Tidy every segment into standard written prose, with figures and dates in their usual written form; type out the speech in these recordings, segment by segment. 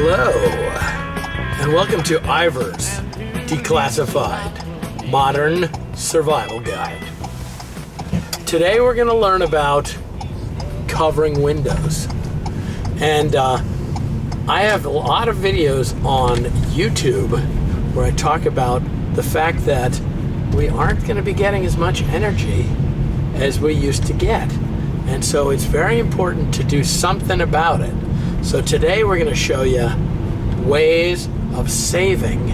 Hello, and welcome to Iver's Declassified Modern Survival Guide. Today we're going to learn about covering windows. And I have a lot of videos on YouTube where I talk about the fact that we aren't going to be getting as much energy as we used to get. And so it's very important to do something about it. So today we're going to show you ways of saving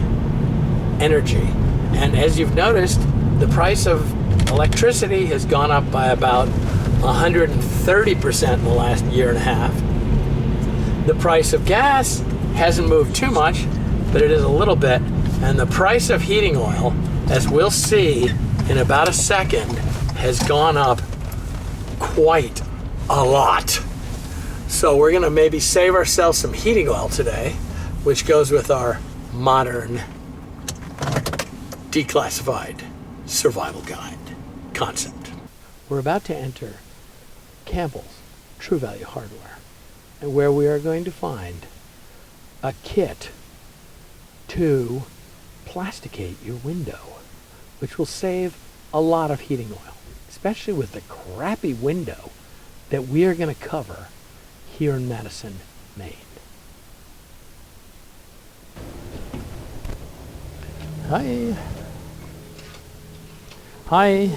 energy. And as you've noticed, the price of electricity has gone up by about 130% in the last year and a half. The price of gas hasn't moved too much, but it is a little bit. And the price of heating oil, as we'll see in about a second, has gone up quite a lot. So we're gonna maybe save ourselves some heating oil today, which goes with our modern declassified survival guide concept. We're about to enter Campbell's True Value Hardware, and where we are going to find a kit to plasticate your window, which will save a lot of heating oil, especially with the crappy window that we are going to cover here in Madison, Maine. Hi. Hi.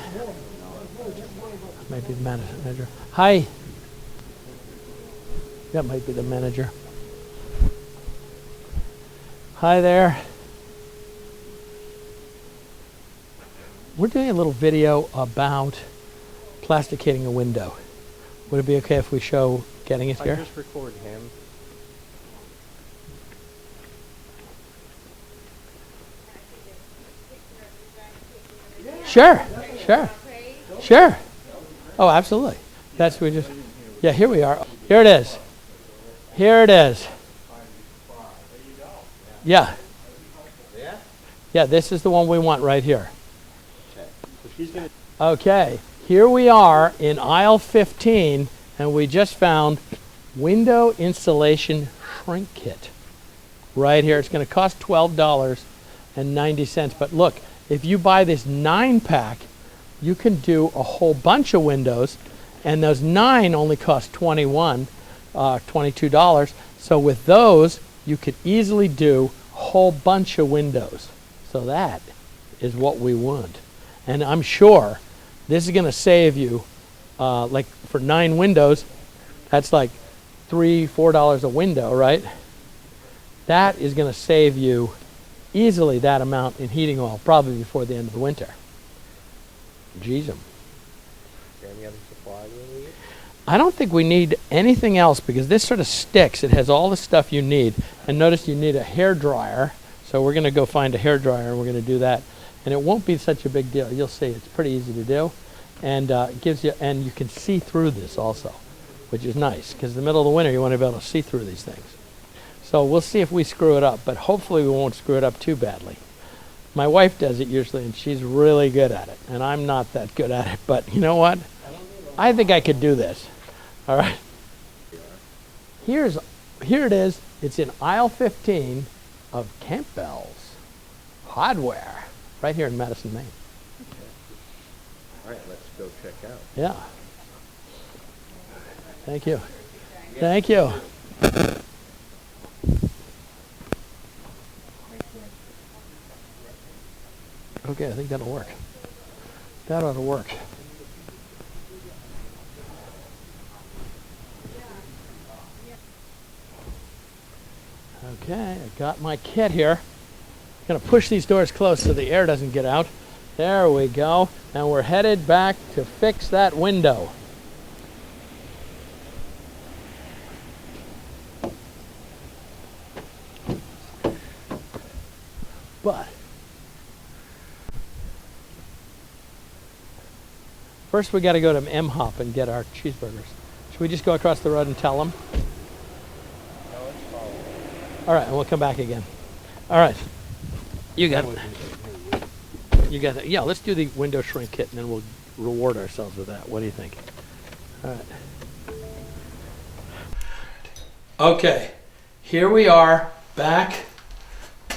Might be the manager. Hi. That might be the manager. Hi there. We're doing a little video about plasticating a window. Would it be okay if we show getting it here? I just record him. Sure. Sure. Oh, absolutely. That's we just. Yeah, here we are. Here it is. Here it is. Yeah. Yeah, this is the one we want right here. Okay, here we are in aisle 15, and we just found window installation shrink kit. Right here, it's going to cost $12.90. But look, if you buy this 9-pack, you can do a whole bunch of windows, and those 9 only cost $22. So with those, you could easily do a whole bunch of windows. So that is what we want. And I'm sure this is going to save you, like for 9 windows, that's like $3-4 a window, right? That is going to save you easily that amount in heating oil, probably before the end of the winter. Jeez. Any other supplies we need? I don't think we need anything else because this sort of sticks. It has all the stuff you need. And notice you need a hair dryer. So we're going to go find a hair dryer and we're going to do that. And it won't be such a big deal. You'll see it's pretty easy to do. And it gives you, and you can see through this also, which is nice because in the middle of the winter you want to be able to see through these things. So we'll see if we screw it up, but hopefully we won't screw it up too badly. My wife does it usually and she's really good at it. And I'm not that good at it, but you know what? I think I could do this. All right. Here it is. It's in aisle 15 of Campbell's Hardware, right here in Madison, Maine. Okay. All right, let's go check out. Yeah. Thank you. Thank you. Okay, I think that'll work. That ought to work. Okay, I got my kit here. I'm going to push these doors closed so the air doesn't get out. There we go. And we're headed back to fix that window. But first we got to go to M-Hop and get our cheeseburgers. Should we just go across the road and tell them? All right, and we'll come back again. All right. You got it. You got it. Yeah, let's do the window shrink kit, and then we'll reward ourselves with that. What do you think? All right. Okay. here we are back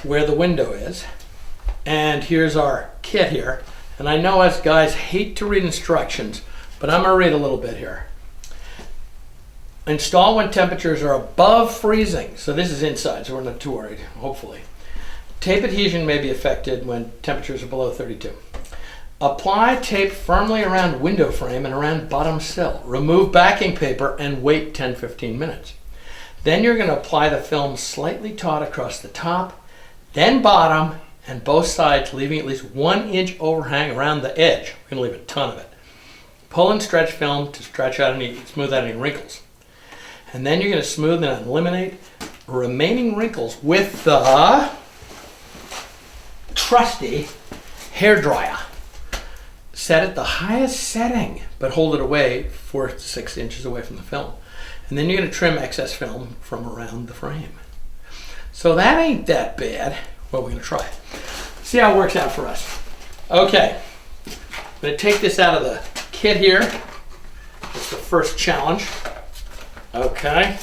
where the window is. And here's our kit here. And I know us guys hate to read instructions, but I'm gonna read a little bit here. Install when temperatures are above freezing. So this is inside, so we're not too worried, hopefully. Tape adhesion may be affected when temperatures are below 32. Apply tape firmly around window frame and around bottom sill. Remove backing paper and wait 10-15 minutes. Then you're gonna apply the film slightly taut across the top, then bottom, and both sides, leaving at least 1 inch overhang around the edge. We're gonna leave a ton of it. Pull and stretch film to smooth out any wrinkles. And then you're gonna smooth and eliminate remaining wrinkles with the trusty hair dryer. Set at the highest setting, but hold it away 4 to 6 inches away from the film. And then you're gonna trim excess film from around the frame. So that ain't that bad. Well, we're gonna try it. See how it works out for us. Okay, I'm gonna take this out of the kit here. It's the first challenge. Okay.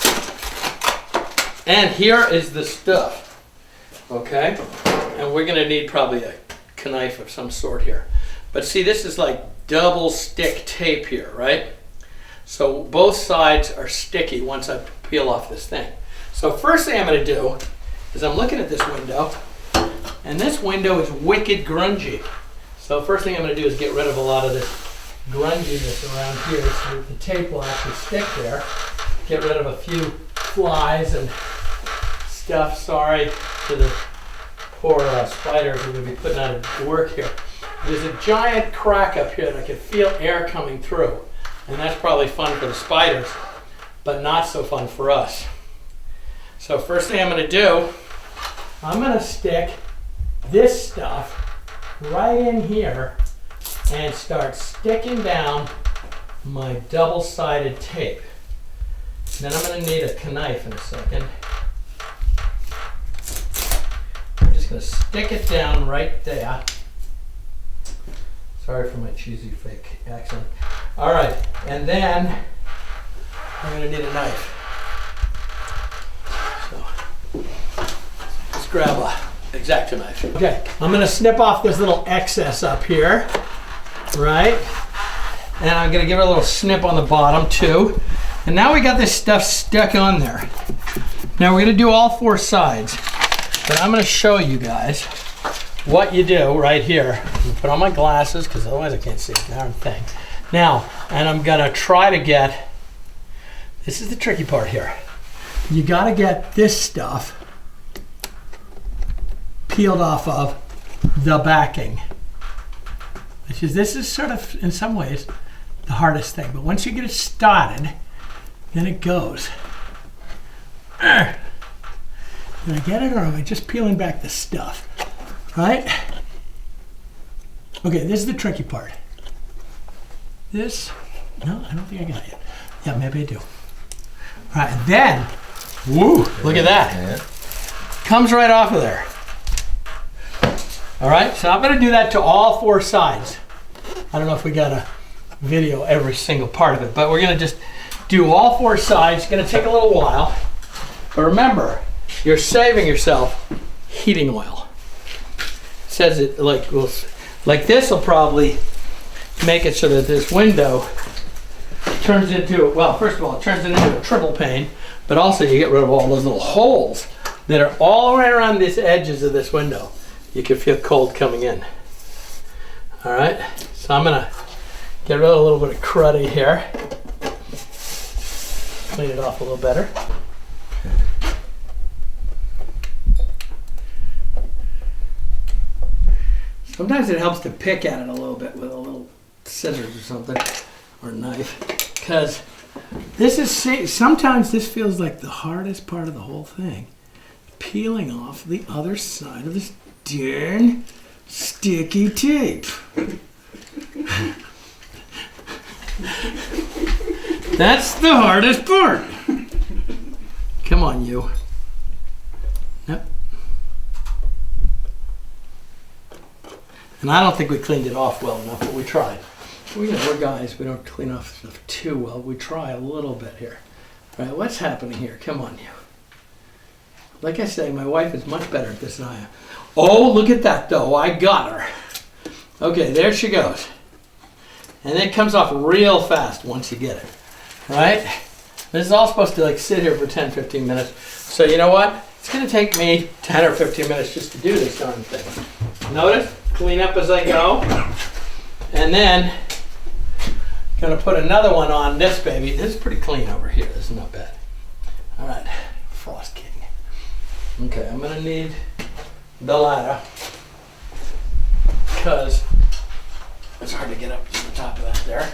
And here is the stuff. Okay. And we're gonna need probably a knife of some sort here. But see, this is like double stick tape here, right? So both sides are sticky once I peel off this thing. So first thing I'm gonna do is I'm looking at this window, and this window is wicked grungy. So first thing I'm gonna do is get rid of a lot of this grunginess around here so that the tape will actually stick there. Get rid of a few flies and stuff. Sorry to the poor spiders who are gonna be putting out of work here. There's a giant crack up here and I can feel air coming through. And that's probably fun for the spiders, but not so fun for us. So first thing I'm gonna do, I'm gonna stick this stuff right in here and start sticking down my double-sided tape. Then I'm gonna need a knife in a second. I'm just gonna stick it down right there. Sorry for my cheesy fake accent. All right, and then I'm gonna need a knife. So let's grab a X-Acto knife. Okay, I'm gonna snip off this little excess up here, right? And I'm gonna give it a little snip on the bottom too. And now we got this stuff stuck on there. Now we're gonna do all 4 sides, but I'm gonna show you guys what you do right here. I'm gonna put on my glasses because otherwise I can't see a darn thing. Now, and I'm gonna try to get, this is the tricky part here. You gotta get this stuff peeled off of the backing. This is sort of, in some ways, the hardest thing. But once you get it started, then it goes. Did I get it, or am I just peeling back the stuff? Right? Okay, this is the tricky part. This, no, I don't think I got it yet. Yeah, maybe I do. All right, and then, woo, look at that. Yeah. Comes right off of there. All right, so I'm gonna do that to all 4 sides. I don't know if we got a video every single part of it, but we're gonna just do all 4 sides. It's gonna take a little while, but remember, you're saving yourself heating oil. It says it like this will probably make it so that this window turns into, well, first of all, it turns it into a triple pane, but also you get rid of all those little holes that are all right around these edges of this window. You can feel cold coming in. All right, so I'm gonna get rid of a little bit of cruddy here. Clean it off a little better. Sometimes it helps to pick at it a little bit with a little scissors or something, or knife, because this is, sometimes this feels like the hardest part of the whole thing. Peeling off the other side of this darn sticky tape. That's the hardest part. Come on, you. Yep. And I don't think we cleaned it off well enough, but we tried. We're guys, we don't clean off stuff too well. We try a little bit here. All right, what's happening here? Come on, you. Like I say, my wife is much better at this than I am. Oh, look at that though, I got her. Okay, there she goes. And it comes off real fast once you get it, right? This is all supposed to like sit here for 10, 15 minutes. So you know what? It's gonna take me 10 or 15 minutes just to do this darn thing. Notice, clean up as I go. And then, gonna put another one on this baby. This is pretty clean over here, this is not bad. All right, Frost King. Okay, I'm gonna need the ladder because it's hard to get up to the top of that there.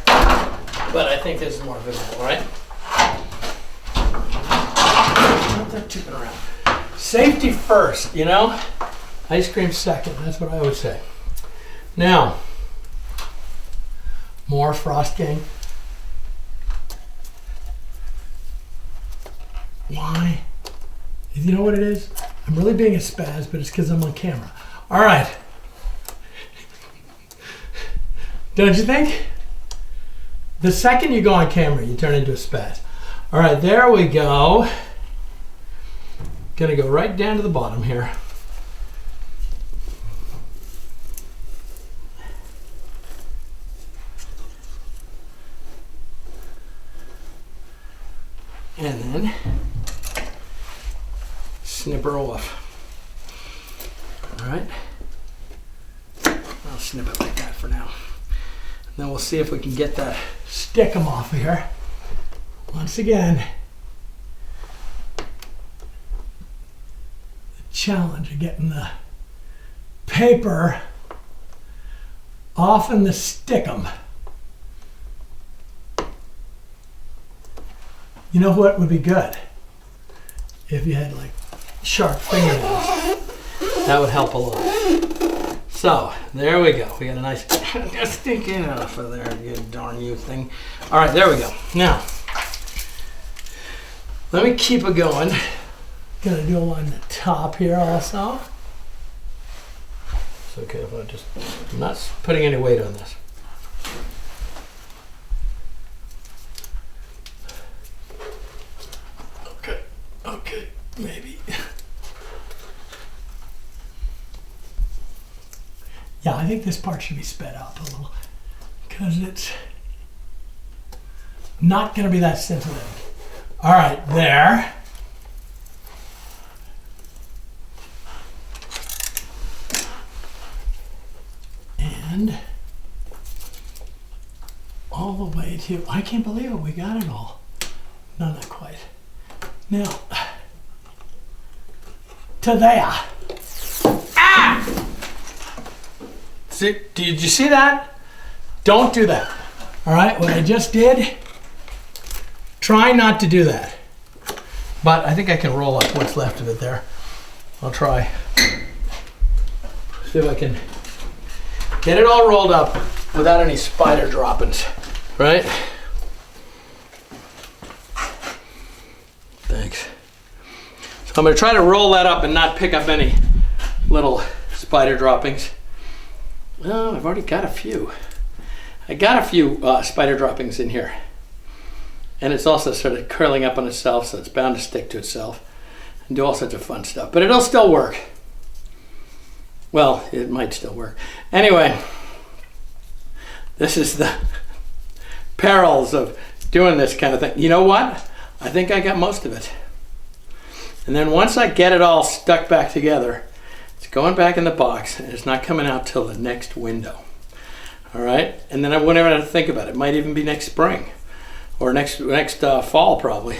But I think this is more visible, right? Not that tipping around. Safety first, you know? Ice cream second, that's what I would say. Now, more Frost King. Why? You know what it is? I'm really being a spaz, but it's because I'm on camera. All right. Don't you think? The second you go on camera, you turn into a spaz. All right, there we go. Gonna go right down to the bottom here. And then snip her off. All right. I'll snip it like that for now. And then we'll see if we can get that stick-em off here. Once again, the challenge of getting the paper off in the stick-em. You know what would be good? If you had like sharp fingernails. That would help a lot. So, there we go. We got a nice, just stick it off of there, you darn you thing. All right, there we go. Now, let me keep it going. Gonna do along the top here also. It's okay if I just, I'm not putting any weight on this. Okay, maybe. Yeah, I think this part should be sped up a little because it's not going to be that sensitive. All right, there. And all the way to, I can't believe it, we got it all. No, not quite. Now, to there. Ah! See, did you see that? Don't do that. All right, what I just did, try not to do that. But I think I can roll up what's left of it there. I'll try. See if I can get it all rolled up without any spider droppings, right? Thanks. So I'm going to try to roll that up and not pick up any little spider droppings. Oh, I've already got a few. I got a few spider droppings in here. And it's also sort of curling up on itself, so it's bound to stick to itself and do all sorts of fun stuff. But it'll still work. Well, it might still work. Anyway, this is the perils of doing this kind of thing. You know what? I think I got most of it. And then once I get it all stuck back together, it's going back in the box and it's not coming out till the next window. All right? And then I won't ever have to think about it. It might even be next spring or next fall probably. I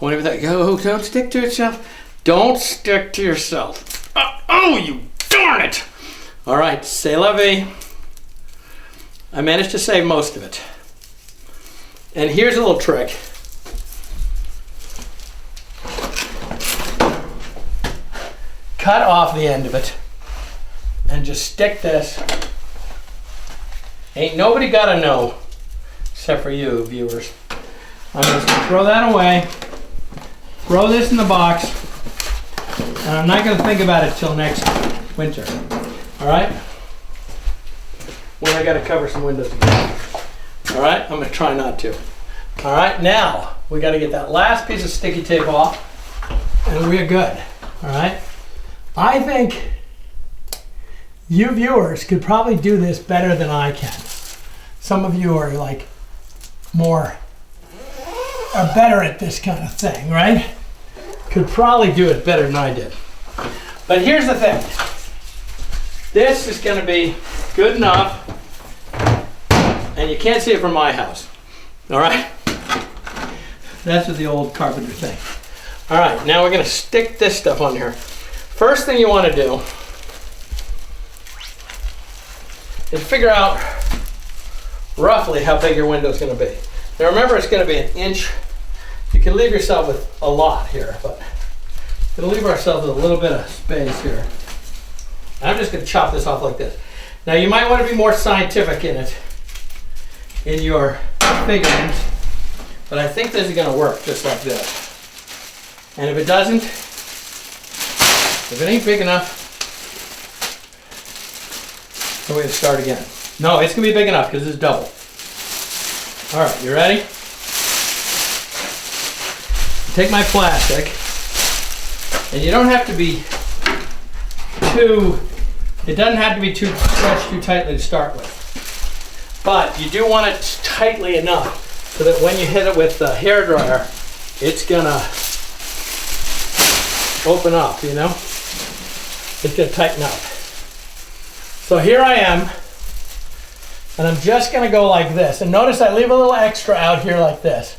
won't even think, oh, don't stick to itself. Don't stick to yourself. Oh, you darn it. All right, c'est la vie. I managed to save most of it. And here's a little trick. Cut off the end of it and just stick this. Ain't nobody gotta know except for you viewers. I'm just gonna throw that away, throw this in the box, and I'm not gonna think about it till next winter. All right? When I gotta cover some windows again. All right, I'm gonna try not to. All right, now we gotta get that last piece of sticky tape off. and we're good. All right. I think you viewers could probably do this better than I can. Some of you are like are better at this kind of thing, right? Could probably do it better than I did. But here's the thing. This is going to be good enough, and you can't see it from my house. All right? That's what the old carpenter thing. All right, now we're going to stick this stuff on here. First thing you want to do is figure out roughly how big your window is going to be. Now remember, it's going to be 1 inch. You can leave yourself with a lot here, but we're going to leave ourselves with a little bit of space here. I'm just going to chop this off like this. Now you might want to be more scientific in your figurines, but I think this is going to work just like this. And if it doesn't, if it ain't big enough, then we have to start again. No, it's going to be big enough because it's double. All right, you ready? Take my plastic, and you don't have to be it doesn't have to be stretched too tightly to start with. But you do want it tightly enough so that when you hit it with the hairdryer, it's gonna open up, you know? It's gonna tighten up. So here I am, and I'm just gonna go like this. And notice I leave a little extra out here like this.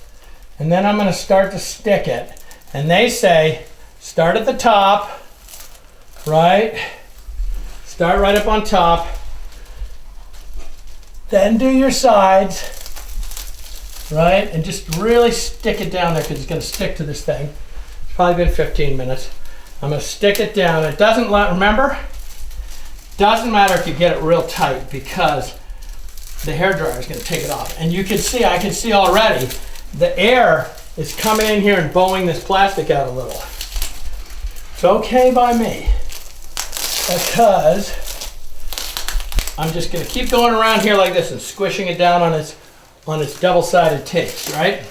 And then I'm gonna start to stick it. And they say, start at the top, right? Start right up on top. Then do your sides, right? And just really stick it down there because it's gonna stick to this thing. It's probably been 15 minutes. I'm gonna stick it down. It doesn't remember, doesn't matter if you get it real tight because the hairdryer is gonna take it off. And you can see, I can see already, the air is coming in here and bowing this plastic out a little. It's okay by me because I'm just going to keep going around here like this and squishing it down on its double-sided tapes, right?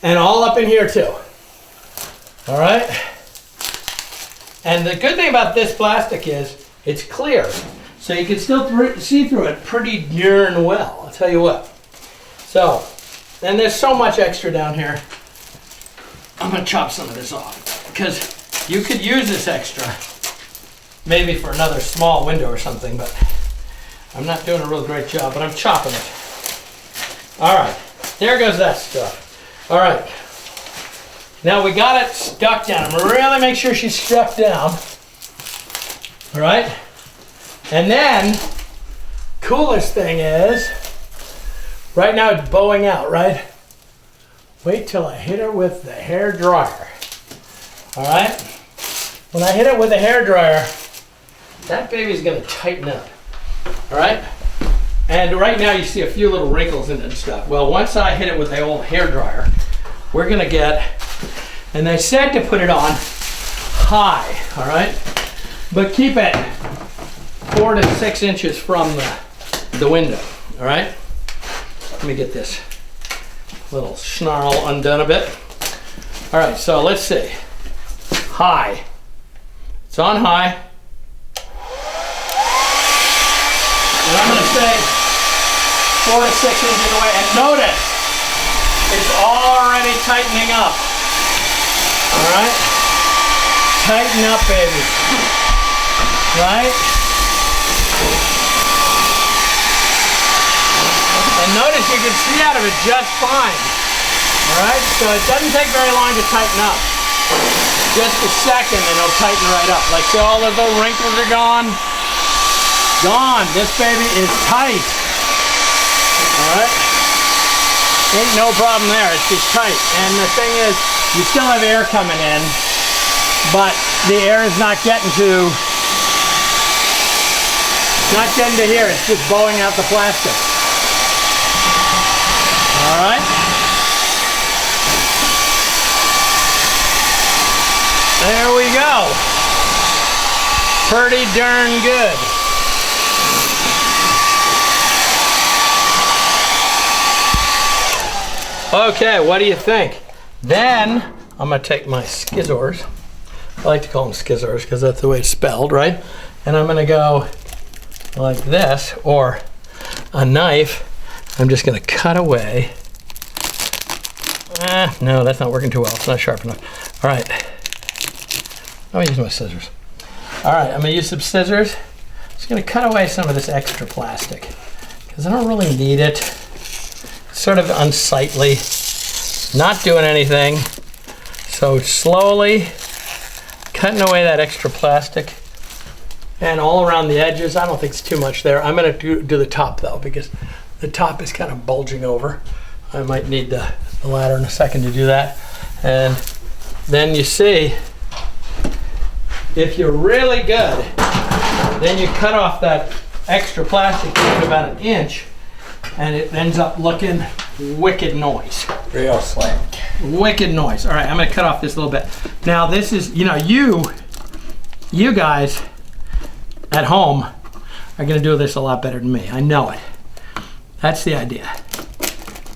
And all up in here too. All right? And the good thing about this plastic is it's clear, so you can still see through it pretty darn well. I'll tell you what. So, and there's so much extra down here. I'm going to chop some of this off because you could use this extra maybe for another small window or something, but I'm not doing a real great job, but I'm chopping it. All right, there goes that stuff. All right, now we got it stuck down. Really make sure she's stuck down. All right, and then coolest thing is, right now it's bowing out, right? Wait till I hit her with the hair dryer. All right? When I hit it with the hair dryer, that baby's gonna tighten up. All right? And right now you see a few little wrinkles in it and stuff. Well, once I hit it with the old hair dryer, we're gonna get, and they said to put it on high, all right? But keep it 4 to 6 inches from the window, all right? Let me get this little snarl undone a bit. All right, so let's see. High. It's on high. And I'm gonna say 4 to 6 inches away. And notice, it's already tightening up. All right? Tighten up, baby. Right? And notice you can see out of it just fine. All right, so it doesn't take very long to tighten up. Just a second and it'll tighten right up. Like, see, all of the wrinkles are gone. Gone. This baby is tight. All right? Ain't no problem there. It's just tight. And the thing is, you still have air coming in, but the air is not getting to here. It's just blowing out the plastic. All right. There we go. Pretty darn good. Okay, what do you think? Then I'm gonna take my skizzors. I like to call them skizzors because that's the way it's spelled, right? And I'm gonna go like this, or a knife. I'm just gonna cut away. No, that's not working too well. It's not sharp enough. All right. I'm gonna use my scissors. All right, I'm gonna use some scissors. Just gonna cut away some of this extra plastic because I don't really need it. It's sort of unsightly, not doing anything. So slowly cutting away that extra plastic, and all around the edges. I don't think it's too much there. I'm gonna do the top though, because the top is kind of bulging over. I might need the ladder in a second to do that. And then you see, if you're really good, then you cut off that extra plastic to about an inch, and it ends up looking wicked noise. Real slick. Wicked noise. All right, I'm gonna cut off this little bit. Now this is, you know, you guys at home are gonna do this a lot better than me. I know it. That's the idea.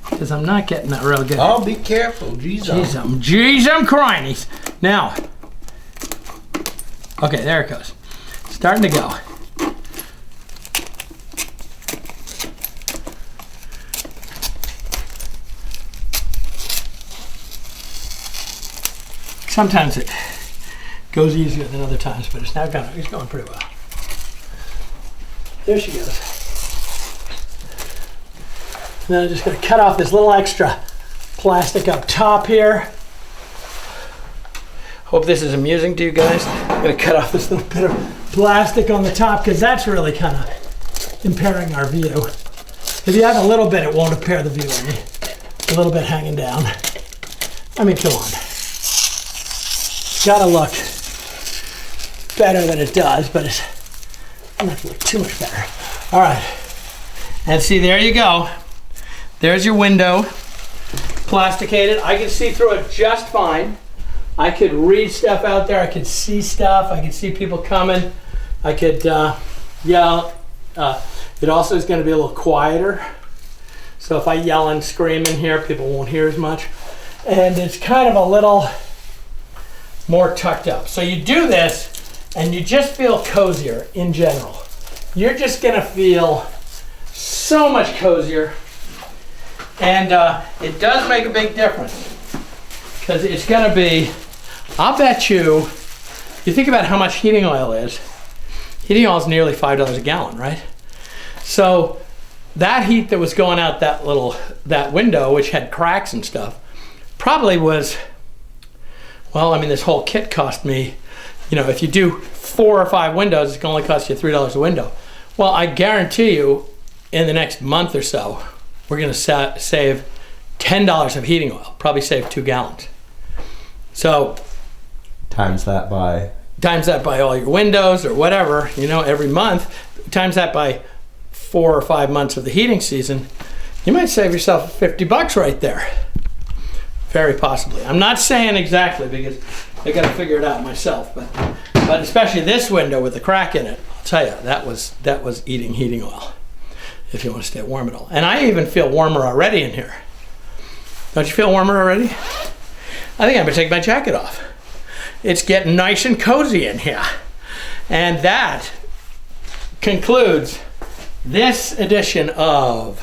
Because I'm not getting that real good. Oh, be careful. Jeez, I'm crinies. Now, okay, there it goes. Starting to go. Sometimes it goes easier than other times, but it's going pretty well. There she goes. Now I'm just going to cut off this little extra plastic up top here. Hope this is amusing to you guys. I'm going to cut off this little bit of plastic on the top because that's really kind of impairing our view. If you have a little bit, it won't impair the view any. A little bit hanging down. I mean, come on. It's got to look better than it does, but it's not look too much better. All right. And see, there you go. There's your window, plasticated. I can see through it just fine. I could read stuff out there. I could see stuff. I could see people coming. I could yell. It also is going to be a little quieter. So if I yell and scream in here, people won't hear as much. And it's kind of a little more tucked up. So you do this and you just feel cozier in general. You're just going to feel so much cozier. And it does make a big difference because it's going to be, I'll bet you think about how much heating oil is. Heating oil is nearly $5 a gallon, right? So that heat that was going out that window, which had cracks and stuff, probably was, well, I mean, this whole kit cost me, you know, if you do 4 or 5 windows, it's going to only cost you $3 a window. Well, I guarantee you in the next month or so, we're going to save $10 of heating oil, probably save 2 gallons. So times that by all your windows or whatever, you know, every month, times that by 4 or 5 months of the heating season, you might save yourself $50 right there. Very possibly. I'm not saying exactly because I got to figure it out myself, but especially this window with the crack in it, I'll tell you, that was eating heating oil. If you want to stay warm at all. And I even feel warmer already in here. Don't you feel warmer already? I think I'm gonna take my jacket off. It's getting nice and cozy in here. And that concludes this edition of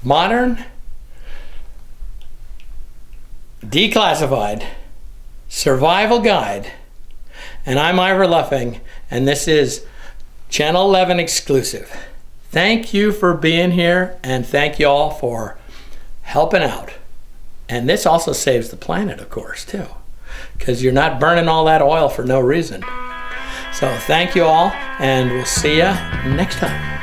Modern Declassified Survival Guide. And I'm Iver Luffing, and this is Channel 11 exclusive. Thank you for being here, and thank you all for helping out. And this also saves the planet, of course, too, because you're not burning all that oil for no reason. So thank you all, and we'll see you next time.